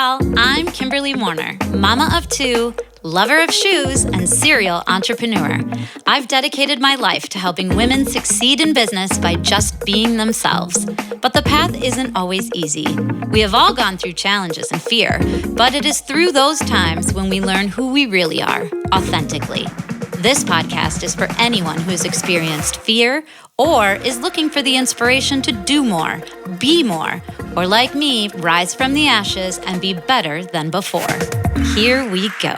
y'all. I'm Kimberly Warner, mama of two, lover of shoes, and serial entrepreneur. I've dedicated my life to helping women succeed in business by just being themselves. But the path isn't always easy. We have all gone through challenges and fear, but it is through those times when we learn who we really are, authentically. This podcast is for anyone who has experienced fear or is looking for the inspiration to do more, be more, or like me, rise from the ashes and be better than before. Here we go.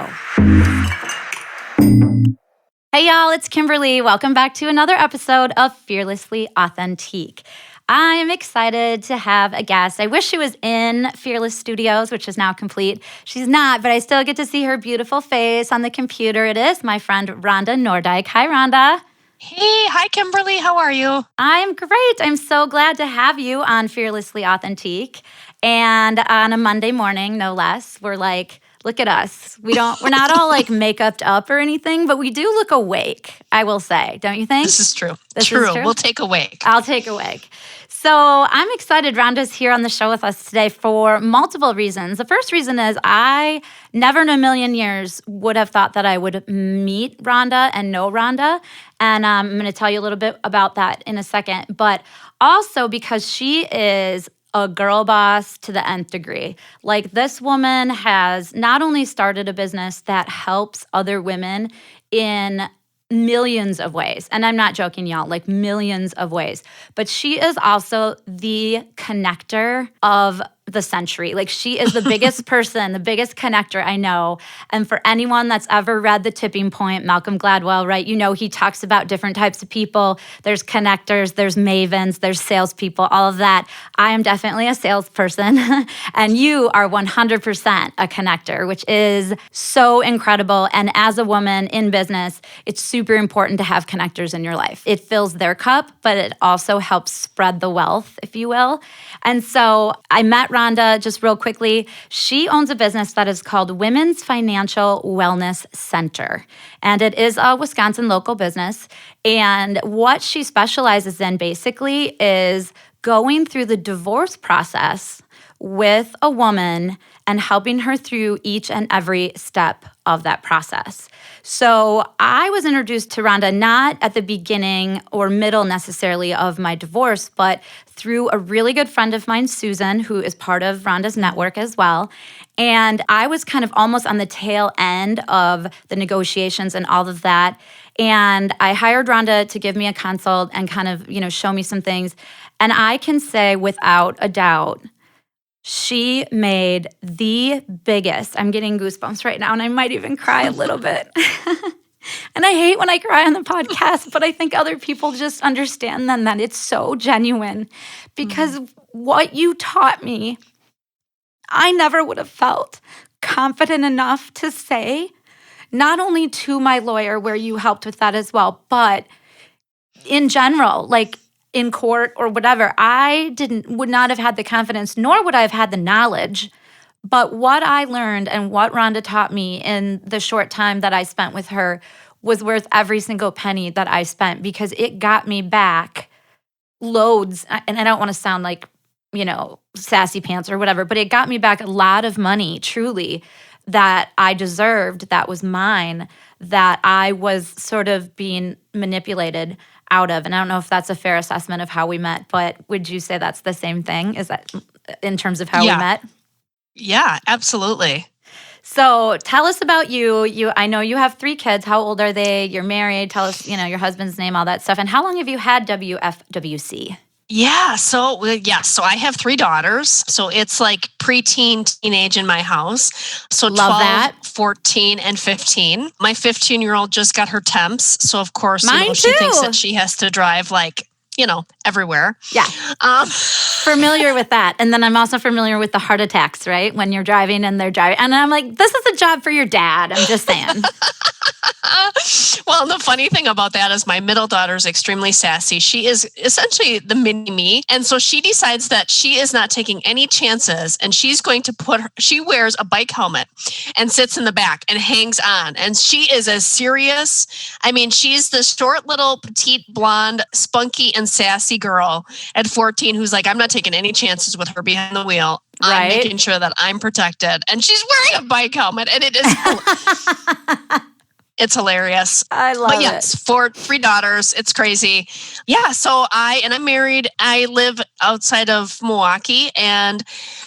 Hey y'all, it's Kimberly. Welcome back to another episode of Fearlessly Authentique. I am excited to have a guest. I wish she was in Fearless Studios, which is now complete. She's not, but I still get to see her beautiful face on the computer. It is my friend Rhonda Noordyk. Hi, Rhonda. Hey, hi, Kimberly. How are you? I'm great. I'm so glad to have you on Fearlessly Authentique. And on a Monday morning, no less, we're like, look at us. We're not all like makeuped up or anything, but we do look awake, I will say. Don't you think? This is true. This is true. We'll take awake. I'll take awake. So I'm excited. Rhonda's here on the show with us today for multiple reasons. The first reason is I never in a million years would have thought that I would meet Rhonda and know Rhonda. And I'm going to tell you a little bit about that in a second. But also because she is a girl boss to the nth degree. Like, this woman has not only started a business that helps other women in millions of ways, and I'm not joking, y'all, like millions of ways, but she is also the connector of the century. Like, she is the biggest person, the biggest connector I know. And for anyone that's ever read The Tipping Point, Malcolm Gladwell, right? You know, he talks about different types of people. There's connectors, there's mavens, there's salespeople, all of that. I am definitely a salesperson, and you are 100% a connector, which is so incredible. And as a woman in business, it's super important to have connectors in your life. It fills their cup, but it also helps spread the wealth, if you will. And so I met Rhonda just real quickly. She owns a business that is called Women's Financial Wellness Center, and it is a Wisconsin local business. And what she specializes in basically is going through the divorce process with a woman and helping her through each and every step of that process. So I was introduced to Rhonda not at the beginning or middle necessarily of my divorce, but through a really good friend of mine, Susan, who is part of Rhonda's network as well. And I was kind of almost on the tail end of the negotiations and all of that. And I hired Rhonda to give me a consult and kind of, show me some things. And I can say without a doubt, she made the biggest, I'm getting goosebumps right now, and I might even cry a little bit. And I hate when I cry on the podcast, but I think other people just understand then that it's so genuine. Because what you taught me, I never would have felt confident enough to say, not only to my lawyer, where you helped with that as well, but in general, like in court or whatever, I would not have had the confidence, nor would I have had the knowledge. But what I learned and what Rhonda taught me in the short time that I spent with her was worth every single penny that I spent, because it got me back loads. And I don't want to sound like, sassy pants or whatever, but it got me back a lot of money, truly, that I deserved, that was mine, that I was sort of being manipulated out of. And I don't know if that's a fair assessment of how we met, but would you say that's the same thing? Is that in terms of how we met? Yeah, absolutely. So tell us about you. I know you have 3 kids. How old are they? You're married. Tell us, your husband's name, all that stuff. And how long have you had WFWC? So I have 3 daughters. So it's like preteen, teenage in my house. So Love 12, that. 14, and 15. My 15-year-old just got her temps. So of course, Mine she too. thinks that she has to drive everywhere. Yeah. Familiar with that. And then I'm also familiar with the heart attacks, right? When you're driving and they're driving. And I'm like, this is a job for your dad. I'm just saying. Well, the funny thing about that is my middle daughter is extremely sassy. She is essentially the mini me. And so she decides that she is not taking any chances and she's going to she wears a bike helmet and sits in the back and hangs on. And she is as serious. I mean, she's the short little petite blonde, spunky and sassy girl at 14 who's like, I'm not taking any chances with her behind the wheel. Right. I'm making sure that I'm protected. And she's wearing a bike helmet and it is it's hilarious. I love but yes, it. 3 daughters. It's crazy. Yeah. So I'm married. I live outside of Milwaukee and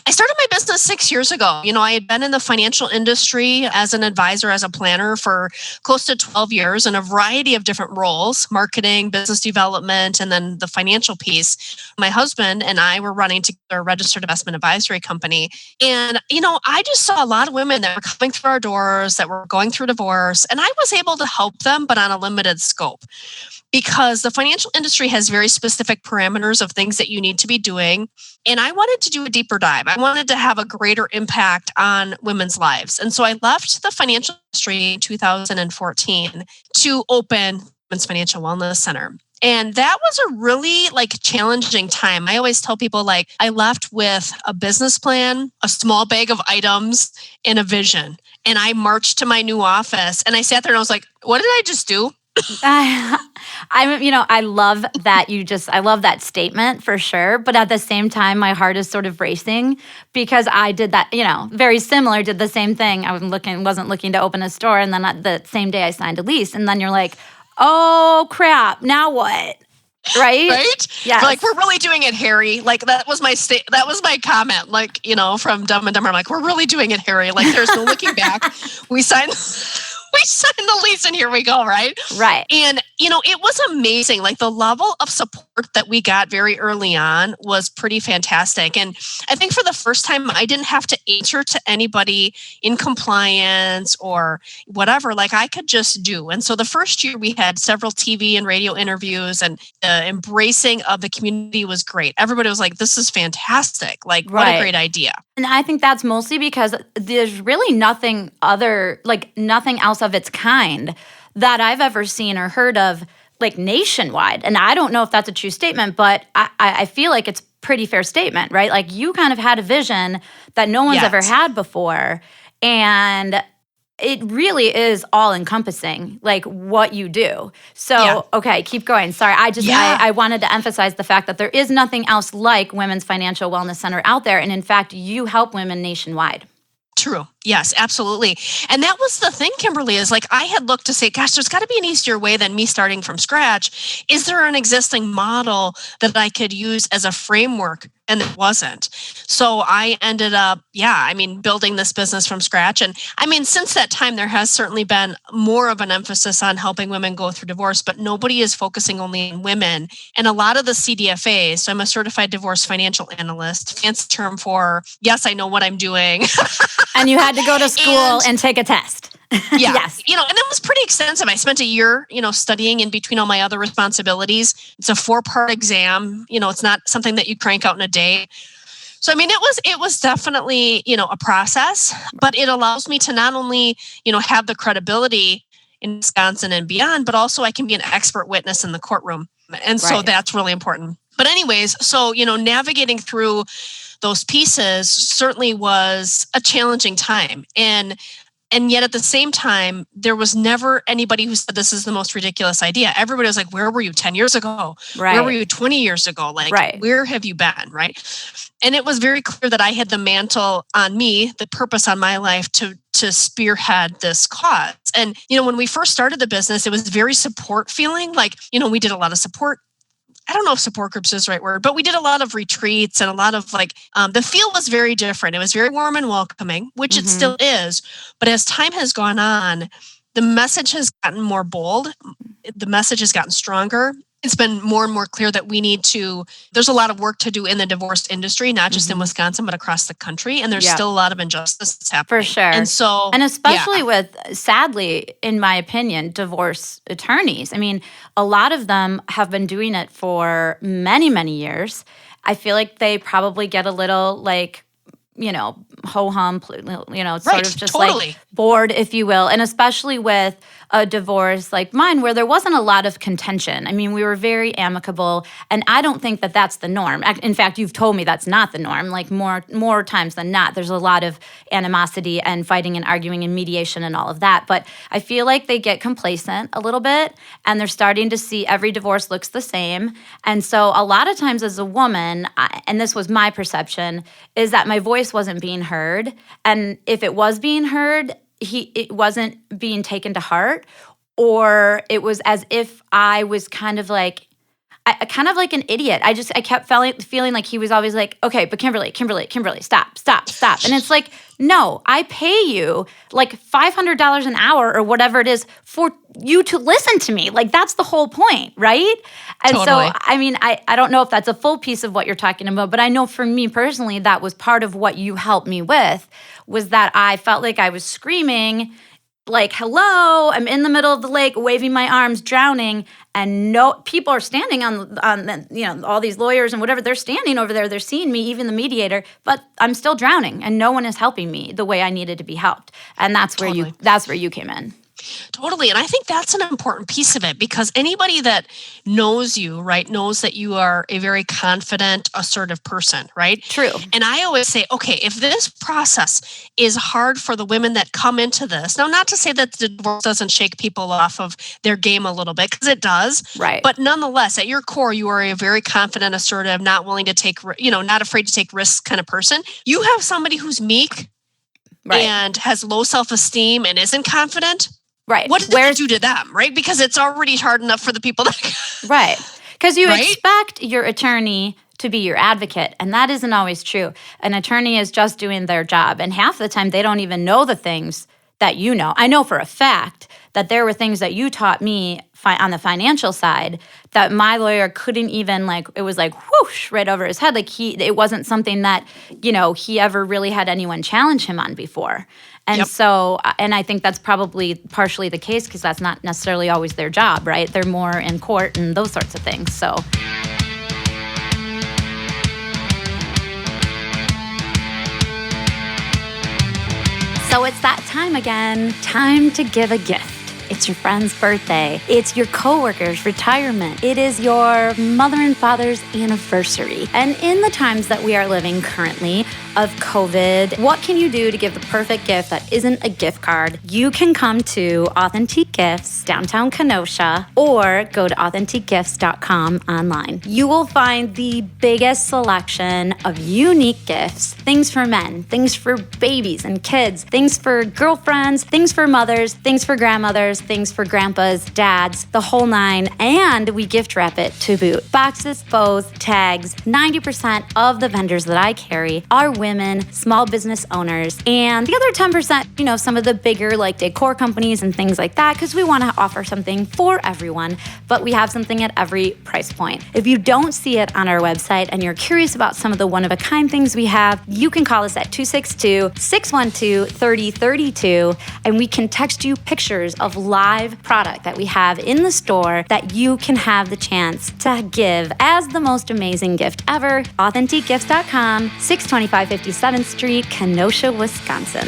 I started my business 6 years ago. I had been in the financial industry as an advisor, as a planner for close to 12 years in a variety of different roles, marketing, business development, and then the financial piece. My husband and I were running together a registered investment advisory company. And, I just saw a lot of women that were coming through our doors that were going through divorce. And I was able to help them, but on a limited scope. Because the financial industry has very specific parameters of things that you need to be doing. And I wanted to do a deeper dive. I wanted to have a greater impact on women's lives. And so I left the financial industry in 2014 to open Women's Financial Wellness Center. And that was a really challenging time. I always tell people I left with a business plan, a small bag of items, and a vision. And I marched to my new office and I sat there and I was like, what did I just do? I love that I love that statement for sure. But at the same time, my heart is sort of racing because I did that, very similar, did the same thing. I wasn't looking to open a store. And then the same day I signed a lease. And then you're like, oh crap, now what? Right? Right? Yes. We're really doing it, Harry. That was my comment, from Dumb and Dumber. I'm like, we're really doing it, Harry. There's no looking back. We signed the lease and here we go, right? Right. And, it was amazing. The level of support that we got very early on was pretty fantastic. And I think for the first time, I didn't have to answer to anybody in compliance or whatever. I could just do. And so the first year we had several TV and radio interviews and the embracing of the community was great. Everybody was like, this is fantastic. What a great idea. And I think that's mostly because there's really nothing else of its kind that I've ever seen or heard of nationwide. And I don't know if that's a true statement, but I feel like it's a pretty fair statement, right? You kind of had a vision that no one's ever had before. And it really is all encompassing, what you do. So, okay, keep going. Sorry, I wanted to emphasize the fact that there is nothing else like Women's Financial Wellness Center out there. And in fact, you help women nationwide. True. Yes, absolutely. And that was the thing, Kimberly, is I had looked to say, gosh, there's got to be an easier way than me starting from scratch. Is there an existing model that I could use as a framework? And it wasn't. So I ended up, building this business from scratch. And since that time, there has certainly been more of an emphasis on helping women go through divorce, but nobody is focusing only on women. And a lot of the CDFAs, so I'm a certified divorce financial analyst, fancy term for, yes, I know what I'm doing. And you had to go to school and take a test. Yeah. Yes. And it was pretty extensive. I spent a year, studying in between all my other responsibilities. It's a 4-part exam. It's not something that you crank out in a day. So, it was definitely, a process, but it allows me to not only, have the credibility in Wisconsin and beyond, but also I can be an expert witness in the courtrooom. And so that's really important. But anyways, so, navigating through those pieces certainly was a challenging time. And yet at the same time, there was never anybody who said this is the most ridiculous idea. Everybody was like, where were you 10 years ago? Right. Where were you 20 years ago? Where have you been? Right. And it was very clear that I had the mantle on me, the purpose on my life to spearhead this cause. And, when we first started the business, it was very support feeling. We did a lot of support. I don't know if support groups is the right word, but we did a lot of retreats and a lot of the feel was very different. It was very warm and welcoming, which it still is. But as time has gone on, the message has gotten more bold. The message has gotten stronger. It's been more and more clear that there's a lot of work to do in the divorce industry, not just in Wisconsin, but across the country. And there's still a lot of injustice that's happening. For sure. And especially with, sadly, in my opinion, divorce attorneys. A lot of them have been doing it for many, many years. I feel like they probably get a little ho-hum, sort of just totally. Bored, if you will. And especially with a divorce like mine where there wasn't a lot of contention. I mean, we were very amicable, and I don't think that that's the norm. In fact, you've told me that's not the norm. Like more times than not, there's a lot of animosity and fighting and arguing and mediation and all of that. But I feel like they get complacent a little bit, and they're starting to see every divorce looks the same. And so a lot of times as a woman, and this was my perception, is that my voice wasn't being heard. And if it was being heard, it wasn't being taken to heart, or it was as if I was kind of like an idiot. I kept feeling like he was always like, okay, but Kimberly, stop. And it's like, no, I pay you like $500 an hour or whatever it is for you to listen to me. Like, that's the whole point, right? And Totally. so, I mean, I don't know if that's a full piece of what you're talking about, but I know for me personally, that was part of what you helped me with, was that I felt like I was screaming, like, hello, I'm in the middle of the lake, waving my arms, drowning, and no people are standing on the, all these lawyers and whatever, they're standing over there, they're seeing me, even the mediator, but I'm still drowning, and no one is helping me the way I needed to be helped. And that's where you came in. Totally. And I think that's an important piece of it, because anybody that knows you, right, knows that you are a very confident, assertive person, right? True. And I always say, okay, if this process is hard for the women that come into this, now, not to say that the divorce doesn't shake people off of their game a little bit, because it does. Right. But nonetheless, at your core, you are a very confident, assertive, not willing to take, not afraid to take risks kind of person. You have somebody who's meek, right, and has low self-esteem and isn't confident. Right. What did you do to them, right? Because it's already hard enough for the people that... Right. Because you right? expect your attorney to be your advocate, and that isn't always true. An attorney is just doing their job, and half the time they don't even know the things that you know. I know for a fact that there were things that you taught me on the financial side that my lawyer couldn't even, it was like whoosh right over his head. Like it wasn't something that, he ever really had anyone challenge him on before. And so, and I think that's probably partially the case, because that's not necessarily always their job, right? They're more in court and those sorts of things. So. So it's that time again. Time to give a gift. It's your friend's birthday. It's your coworker's retirement. It is your mother and father's anniversary. And in the times that we are living currently of COVID, what can you do to give the perfect gift that isn't a gift card? You can come to Authentique Gifts, downtown Kenosha, or go to AuthentiqueGifts.com online. You will find the biggest selection of unique gifts, things for men, things for babies and kids, things for girlfriends, things for mothers, things for grandmothers, things for grandpas, dads, the whole nine, and we gift wrap it to boot. Boxes, bows, tags. 90% of the vendors that I carry are women, small business owners, and the other 10%, some of the bigger decor companies and things like that, because we want to offer something for everyone, but we have something at every price point. If you don't see it on our website and you're curious about some of the one-of-a-kind things we have, you can call us at 262-612-3032, and we can text you pictures of live product that we have in the store that you can have the chance to give as the most amazing gift ever. AuthentiqueGifts.com, 625 57th Street, Kenosha, Wisconsin.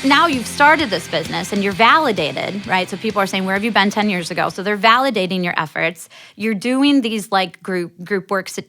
Now you've started this business and you're validated, right? So people are saying, where have you been 10 years ago? So they're validating your efforts. You're doing these group works,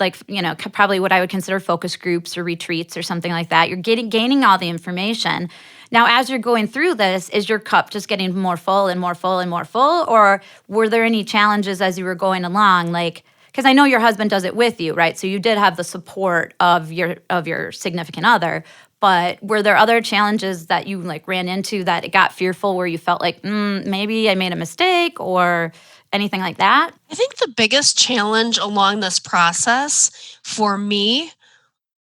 probably what I would consider focus groups or retreats or something like that. You're gaining all the information. Now, as you're going through this, is your cup just getting more full and more full and more full? Or were there any challenges as you were going along? Because I know your husband does it with you, right? So you did have the support of your significant other. But were there other challenges that you ran into that it got fearful, where you felt like, maybe I made a mistake or anything like that? I think the biggest challenge along this process for me,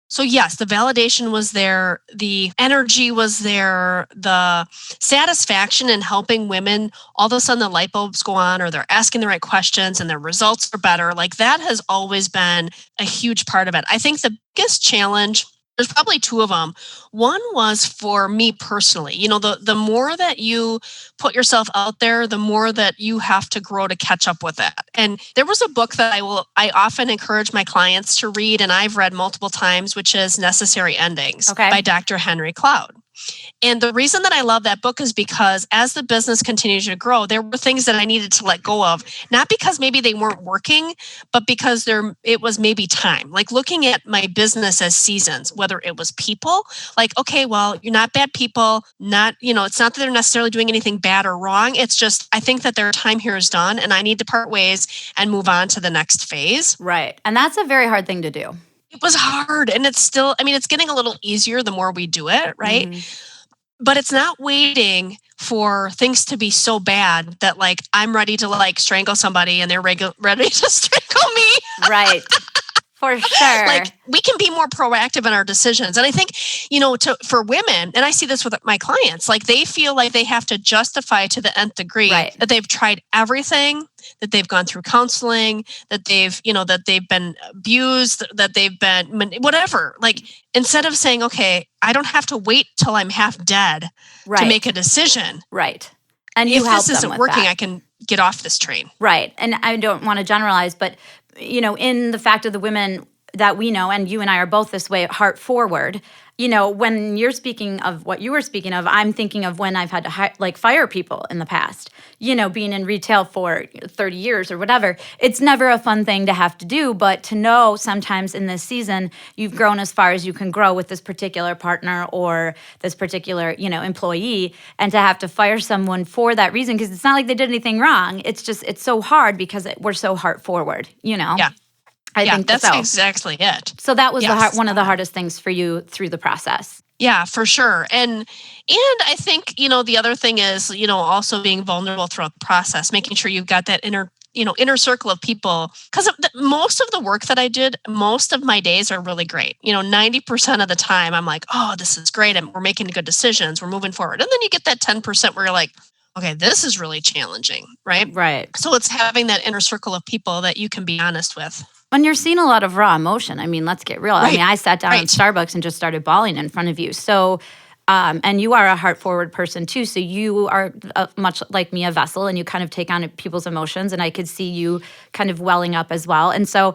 so yes, the validation was there, the energy was there, the satisfaction in helping women, all of a sudden the light bulbs go on, or they're asking the right questions and their results are better. That has always been a huge part of it. I think the biggest challenge, there's probably two of them. One was for me personally. The more that you put yourself out there, the more that you have to grow to catch up with that. And there was a book that I often encourage my clients to read, and I've read multiple times, which is Necessary Endings by Dr. Henry Cloud. And the reason that I love that book is because as the business continued to grow, there were things that I needed to let go of, not because maybe they weren't working, but because it was maybe time. Like looking at my business as seasons, whether it was people, like, okay, well, you're not bad people, not, it's not that they're necessarily doing anything bad or wrong. It's just, I think that their time here is done and I need to part ways and move on to the next phase. Right. And that's a very hard thing to do. It was hard. And it's still, it's getting a little easier the more we do it, right? But it's not waiting for things to be so bad that like I'm ready to like strangle somebody and they're ready to strangle me. Right. For sure. Like we can be more proactive in our decisions. And I think, for women, and I see this with my clients, like they feel like they have to justify to the nth degree that they've tried everything, that they've gone through counseling, that they've been abused, that they've been whatever. Like instead of saying, okay, I don't have to wait till I'm half dead to make a decision. Right. And if this isn't working, I can get off this train. Right. And I don't want to generalize, but in the fact of the women that we know, and you and I are both this way, heart forward, when you're speaking of what you were speaking of, I'm thinking of when I've had to fire people in the past, being in retail for 30 years or whatever. It's never a fun thing to have to do, but to know sometimes in this season, you've grown as far as you can grow with this particular partner or this particular, employee, and to have to fire someone for that reason, because it's not like they did anything wrong. It's just, it's so hard because we're so heart forward, Yeah. I think that's exactly it. So that was one of the hardest things for you through the process. Yeah, for sure. And I think, the other thing is, also being vulnerable throughout the process, making sure you've got that inner circle of people. Because most of the work that I did, most of my days are really great. 90% of the time I'm like, oh, this is great. We're making good decisions. We're moving forward. And then you get that 10% where you're like, okay, this is really challenging, right? Right. So it's having that inner circle of people that you can be honest with. When you're seeing a lot of raw emotion, let's get real. Right. I sat down at Starbucks and just started bawling in front of you. So, and you are a heart forward person too. So you are much like me, a vessel, and you kind of take on people's emotions. And I could see you kind of welling up as well. And so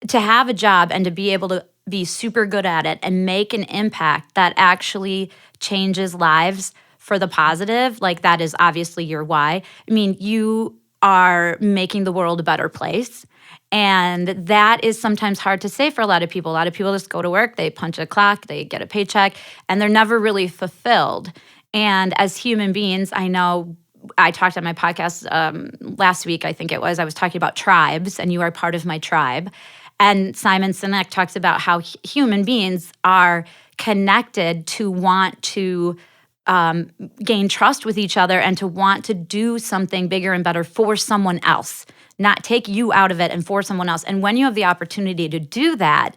to have a job and to be able to be super good at it and make an impact that actually changes lives for the positive, like that is obviously your why. You are making the world a better place. And that is sometimes hard to say for a lot of people. A lot of people just go to work, they punch a clock, they get a paycheck, and they're never really fulfilled. And as human beings, I know I talked on my podcast last week, I think it was, I was talking about tribes, and you are part of my tribe. And Simon Sinek talks about how human beings are connected to want to gain trust with each other and to want to do something bigger and better for someone else, not take you out of it and for someone else. And when you have the opportunity to do that,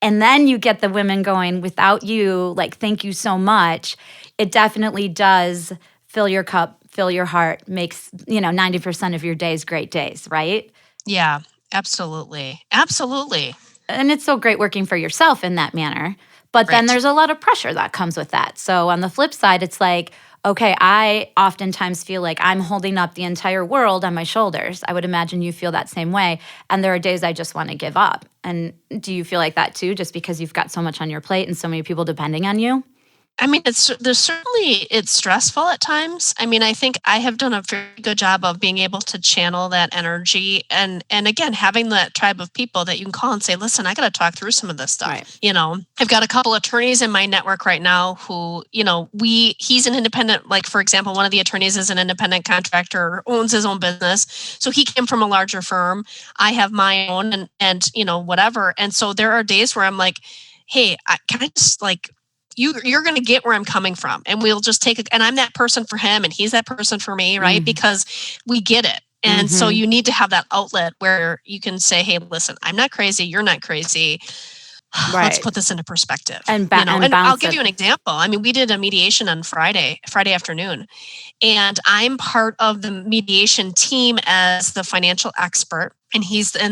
and then you get the women going, without you, like, thank you so much, it definitely does fill your cup, fill your heart, makes, 90% of your days great days, right? Yeah, absolutely. Absolutely. And it's so great working for yourself in that manner. But then there's a lot of pressure that comes with that. So on the flip side, it's like, okay, I oftentimes feel like I'm holding up the entire world on my shoulders. I would imagine you feel that same way. And there are days I just want to give up. And do you feel like that too, just because you've got so much on your plate and so many people depending on you? It's stressful at times. I think I have done a very good job of being able to channel that energy and again, having that tribe of people that you can call and say, listen, I got to talk through some of this stuff. Right. I've got a couple attorneys in my network right now who, he's an independent, like, for example, one of the attorneys is an independent contractor, owns his own business. So he came from a larger firm. I have my own and whatever. And so there are days where I'm like, hey, can I just like, you're going to get where I'm coming from, and we'll just and I'm that person for him and he's that person for me, right? Mm-hmm. Because we get it. And so you need to have that outlet where you can say, hey, listen, I'm not crazy. You're not crazy. Right. Let's put this into perspective. And I'll give you an example. We did a mediation on Friday afternoon, and I'm part of the mediation team as the financial expert, and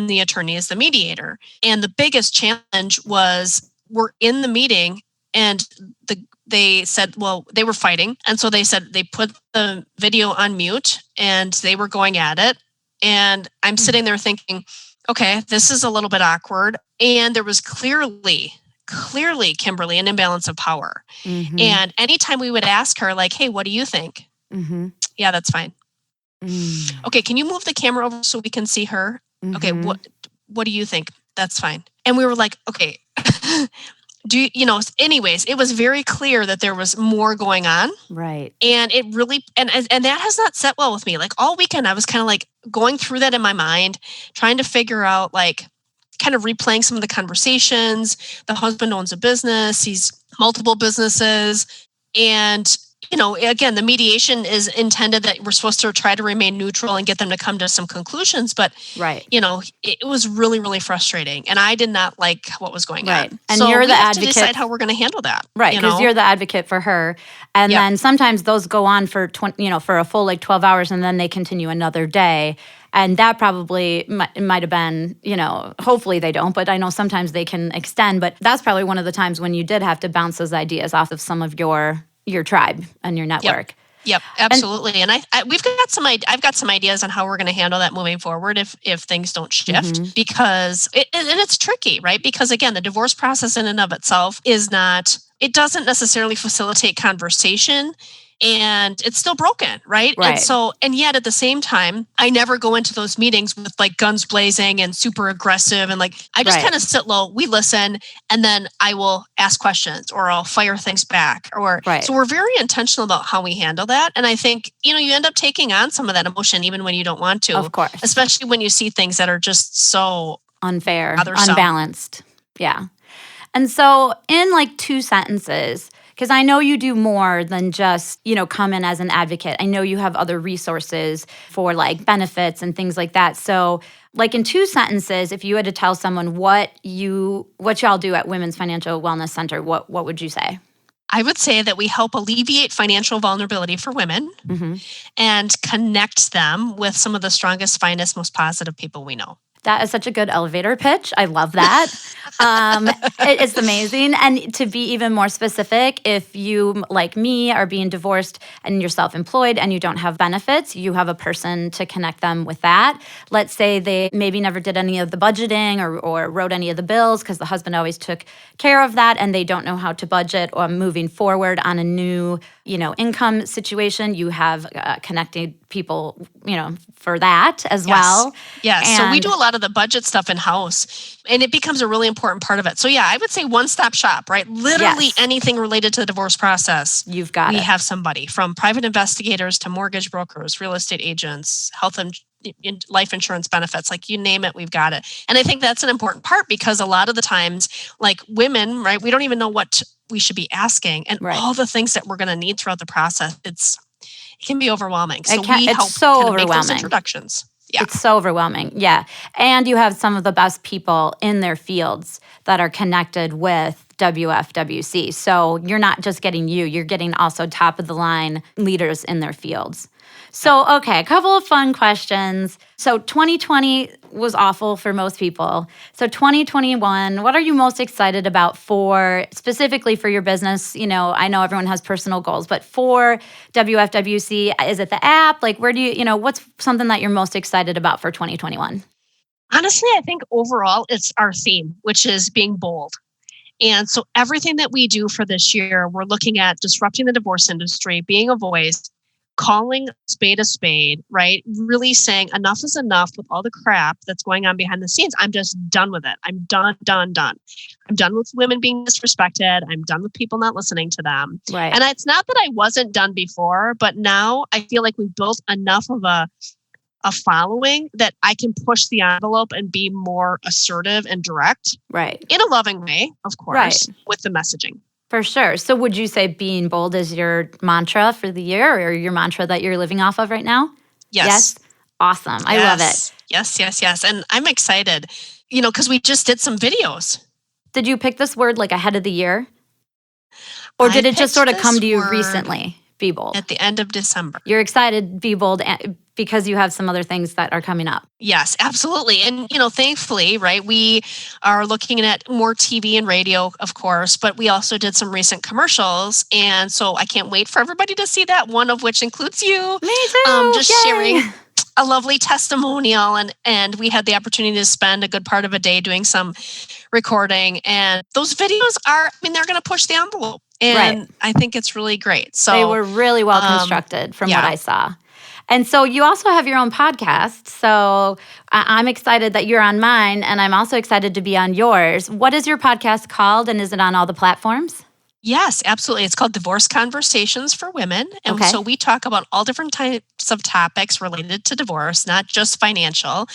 the attorney is the mediator. And the biggest challenge was we're in the meeting, and they said, well, they were fighting. And so they said they put the video on mute and they were going at it. And I'm sitting there thinking, okay, this is a little bit awkward. And there was clearly clearly, Kimberly, an imbalance of power. Mm-hmm. And anytime we would ask her, like, hey, what do you think? Mm-hmm. Yeah, that's fine. Mm-hmm. Okay, can you move the camera over so we can see her? Okay, Mm-hmm. what do you think? That's fine. And we were like, okay, anyways, it was very clear that there was more going on. Right. And it really, and that has not set well with me. Like all weekend, I was kind of like going through that in my mind, trying to figure out, like, kind of replaying some of the conversations. The husband owns a business. He's multiple businesses. And, again, the mediation is intended that we're supposed to try to remain neutral and get them to come to some conclusions. But, right. It was really, really frustrating. And I did not like what was going on. And so you're we the have advocate to decide how we're going to handle that. Right, because you're the advocate for her. And then sometimes those go on for for a full 12 hours, and then they continue another day. And that probably might have been, hopefully they don't, but I know sometimes they can extend. But that's probably one of the times when you did have to bounce those ideas off of some of your tribe and your network. Yep, absolutely. And I've got some ideas on how we're going to handle that moving forward if things don't shift, because it's tricky, right? Because again, the divorce process in and of itself it doesn't necessarily facilitate conversation, and it's still broken, right? And yet at the same time, I never go into those meetings with like guns blazing and super aggressive, and I just kind of sit low, we listen, and then I will ask questions or I'll fire things back. So we're very intentional about how we handle that. And I think, you end up taking on some of that emotion even when you don't want to. Of course. Especially when you see things that are just so unfair, unbalanced. Yeah. And so in 2 sentences, because I know you do more than just, come in as an advocate. I know you have other resources for benefits and things like that. So in 2 sentences, if you had to tell someone what y'all do at Women's Financial Wellness Center, what would you say? I would say that we help alleviate financial vulnerability for women and connect them with some of the strongest, finest, most positive people we know. That is such a good elevator pitch. I love that. It's amazing. And to be even more specific, if you, like me, are being divorced and you're self-employed and you don't have benefits, you have a person to connect them with that. Let's say they maybe never did any of the budgeting or wrote any of the bills because the husband always took care of that and they don't know how to budget or moving forward on a new, income situation. You have connected people, for that as well. Yes. So we do a lot of the budget stuff in-house, and it becomes a really important part of it. So I would say one-stop shop, right? Literally anything related to the divorce process. We have somebody, from private investigators to mortgage brokers, real estate agents, health and life insurance benefits, you name it, we've got it. And I think that's an important part because a lot of the times, women, right, we don't even know what we should be asking, and all the things that we're going to need throughout the process. It can be overwhelming. So we help make those introductions. Yeah. It's so overwhelming. Yeah. And you have some of the best people in their fields that are connected with WFWC. So you're not just getting you're getting also top of the line leaders in their fields. So, okay, a couple of fun questions. So 2020 was awful for most people. So 2021, what are you most excited about specifically for your business? I know everyone has personal goals, but for WFWC, is it the app? Where do you, what's something that you're most excited about for 2021? Honestly, I think overall it's our theme, which is being bold. And so everything that we do for this year, we're looking at disrupting the divorce industry, being a voice, calling a spade, right? Really saying enough is enough with all the crap that's going on behind the scenes. I'm just done with it. I'm done. I'm done with women being disrespected. I'm done with people not listening to them. Right. And it's not that I wasn't done before, but now I feel like we've built enough of a following that I can push the envelope and be more assertive and direct. Right. In a loving way, of course, with the messaging. For sure. So would you say being bold is your mantra for the year, or your mantra that you're living off of right now? Yes. Awesome. I love it. Yes. And I'm excited, because we just did some videos. Did you pick this word ahead of the year? Or did it just sort of come to you recently? Be bold. At the end of December. You're excited, be bold, because you have some other things that are coming up. Yes, absolutely. And, thankfully, right, we are looking at more TV and radio, of course, but we also did some recent commercials. And so I can't wait for everybody to see that, one of which includes you. Me too. Just Yay. sharing a lovely testimonial, and we had the opportunity to spend a good part of a day doing some recording. And those videos they're going to push the envelope. And Right. I think it's really great. So They were really well constructed from what I saw. And so you also have your own podcast. So I'm excited that you're on mine, and I'm also excited to be on yours. What is your podcast called, and is it on all the platforms? Yes, absolutely. It's called Divorce Conversations for Women. And Okay. so we talk about all different types of topics related to divorce, not just financial.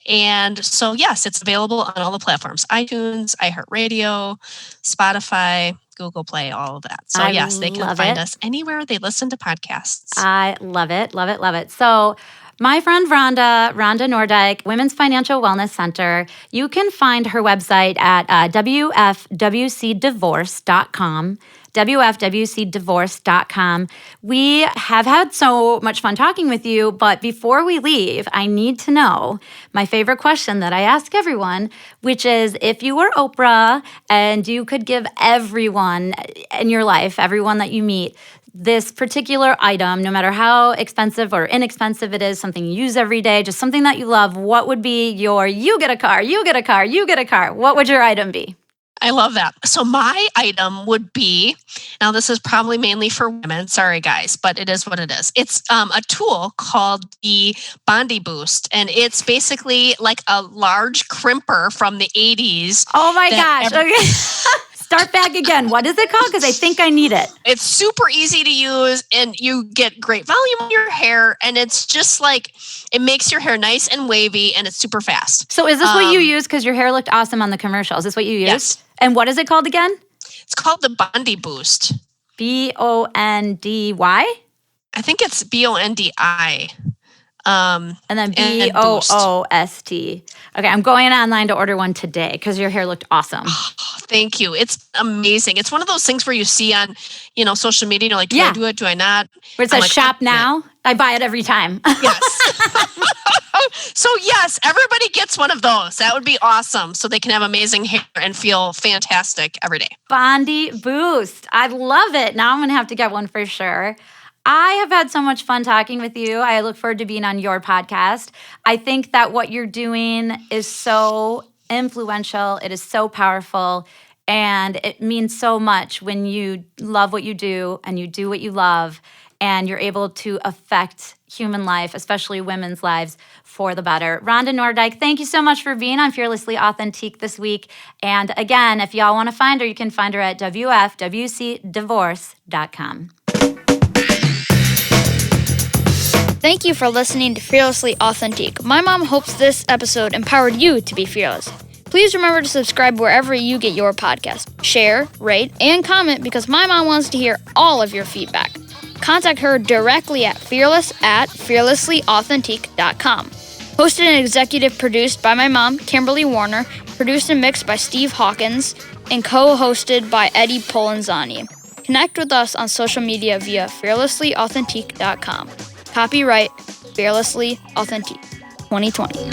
And so, yes, it's available on all the platforms: iTunes, iHeartRadio, Spotify, Google Play, all of that. So, yes, they can find us anywhere they listen to podcasts. I love it, love it, love it. So my friend Rhonda Noordyk, Women's Financial Wellness Center, you can find her website at wfwcdivorce.com. wfwcdivorce.com. We have had so much fun talking with you, but before we leave, I need to know my favorite question that I ask everyone, which is, if you were Oprah and you could give everyone in your life, everyone that you meet, this particular item, no matter how expensive or inexpensive it is, something you use every day, just something that you love, what would be your, you get a car, you get a car, you get a car? What would your item be? I love that. So my item would be, now this is probably mainly for women, sorry guys, but it is what it is. It's a tool called the Bondi Boost, and it's basically like a large crimper from the 80s. Oh my gosh. Okay. Start back again. What is it called? Because I think I need it. It's super easy to use, and you get great volume on your hair, and it's just like, it makes your hair nice and wavy, and it's super fast. So is this what you use? Because your hair looked awesome on the commercial. Is this what you use? Yes. And what is it called again? It's called the Bondi Boost. Bondy? I think it's Bondi. And then Boost. Okay, I'm going online to order one today because your hair looked awesome. Oh, thank you. It's amazing. It's one of those things where you see on, social media, you're like, do I do it? Do I not? Where it says shop now. I buy it every time. Yes. So yes, everybody gets one of those. That would be awesome. So they can have amazing hair and feel fantastic every day. Bondi Boost. I love it. Now I'm going to have to get one for sure. I have had so much fun talking with you. I look forward to being on your podcast. I think that what you're doing is so influential. It is so powerful. And it means so much when you love what you do and you do what you love and you're able to affect human life, especially women's lives, for the better. Rhonda Noordyk, thank you so much for being on Fearlessly Authentique this week. And again, if y'all want to find her, you can find her at wfwcdivorce.com. Thank you for listening to Fearlessly Authentique. My mom hopes this episode empowered you to be fearless. Please remember to subscribe wherever you get your podcast. Share, rate, and comment because my mom wants to hear all of your feedback. Contact her directly at fearless@fearlesslyauthentique.com. Hosted and executive produced by my mom, Kimberly Warner, produced and mixed by Steve Hawkins, and co-hosted by Eddie Polanzani. Connect with us on social media via fearlesslyauthentique.com. Copyright Fearlessly Authentique 2020.